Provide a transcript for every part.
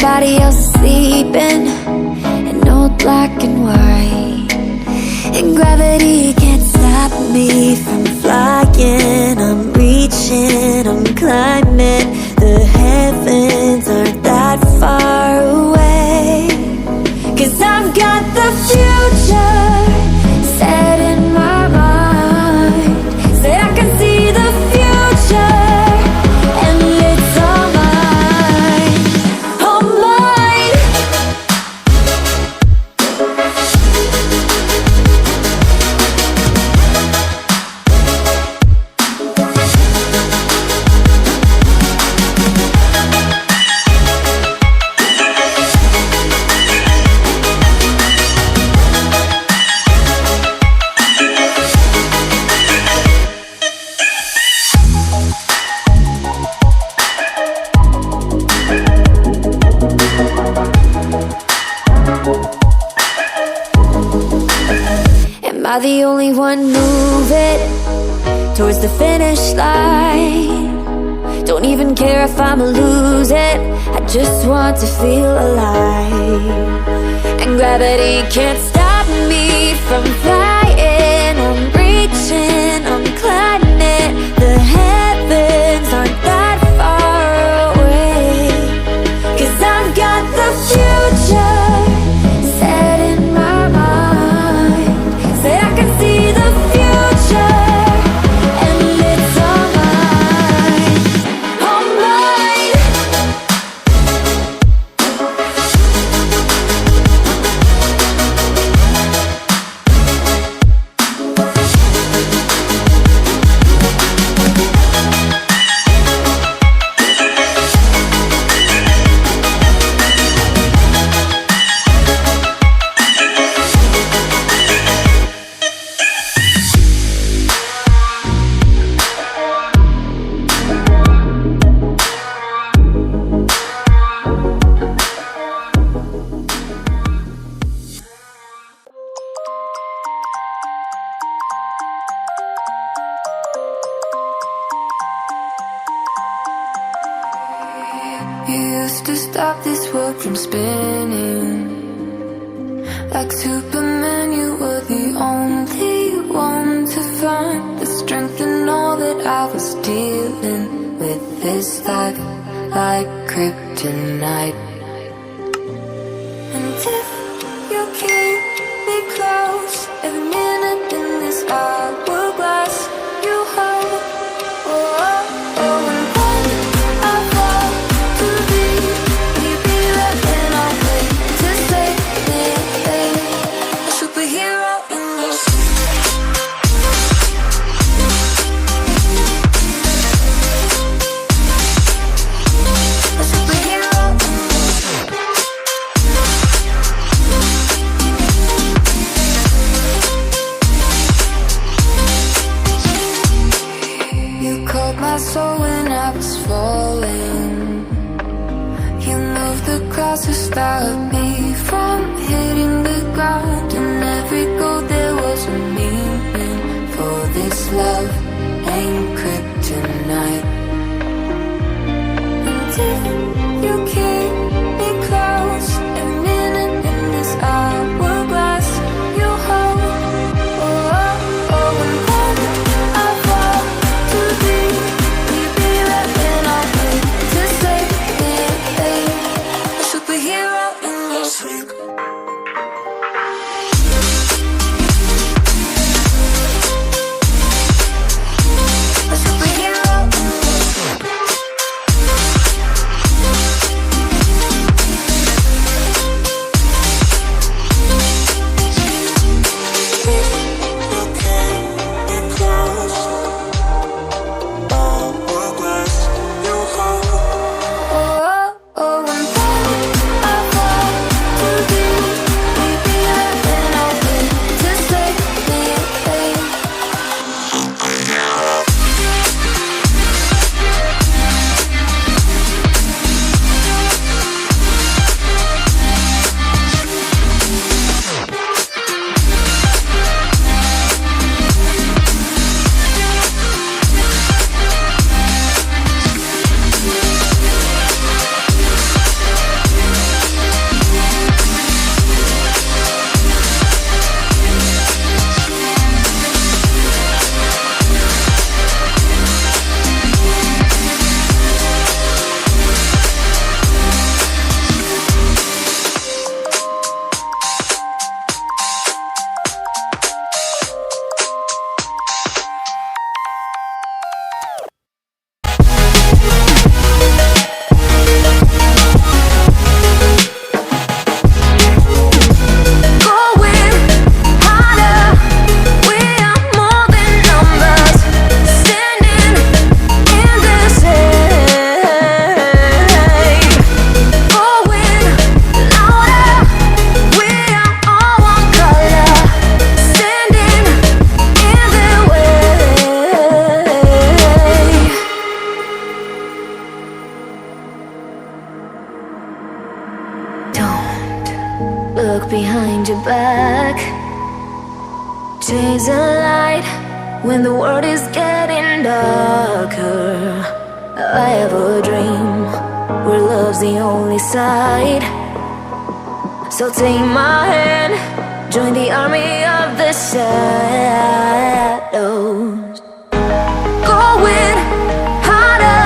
everybody else is sleeping in old black and white, and gravity can't stop me from flying. I'm reaching, I'm climbing. The heavens aren't that far away, 'cause I've got the future set in my mind. Said I can see the future, and it's all mine, all mine. Am I the only one moving towards the finish line? Don't even care if I'ma lose it, I just want to feel alive. And gravity can't stop me from flying. I'm reaching, I'm climbing. The heavens aren't that far away, 'cause I've got the future set in my mind. Say I can see the future, and it's all mine, all mine. You used to stop this world from spinning. Like Superman, you were the only one to find the strength in all that I was dealing with. This life like kryptonite. And if you keep me close, every minute in this hourglass you hold. Oh, oh, oh, and when I fall to be, will you be there when I wait to save me, a superhero in you. A superhero in you. You called my soul when I was falling. You moved the crowds to stop me from hitting the ground. In every goal there was a meaning, for this love ain't kryptonite. And if you keep me close, every minute in this hourglass you hold. Oh, oh, oh, and when I fall to be, will you be there when I wait to save me, a superhero in me. look behind your back. Chase a light when the world is getting darker. I have a dream where love's the only side. So take my hand, join the army of the shadows. Going harder,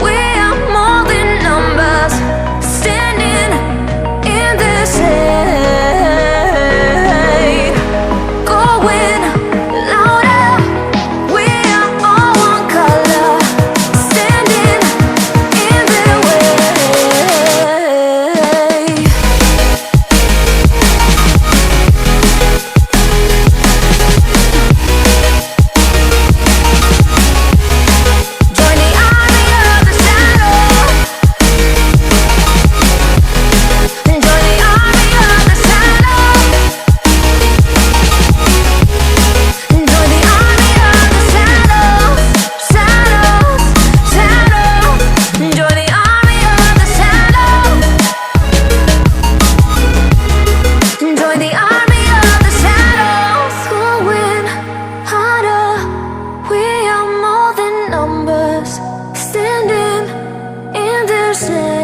we are more than numbers, standing in the shade. Going louder, we are all one color, standing in the way. Join the army of the shadow. Join the army of the shadow. Join the army of the shadows, shadows, shadows. Join the army of the shadows. Join the army of the shadows. Going harder, we are more than numbers, standing in the shade.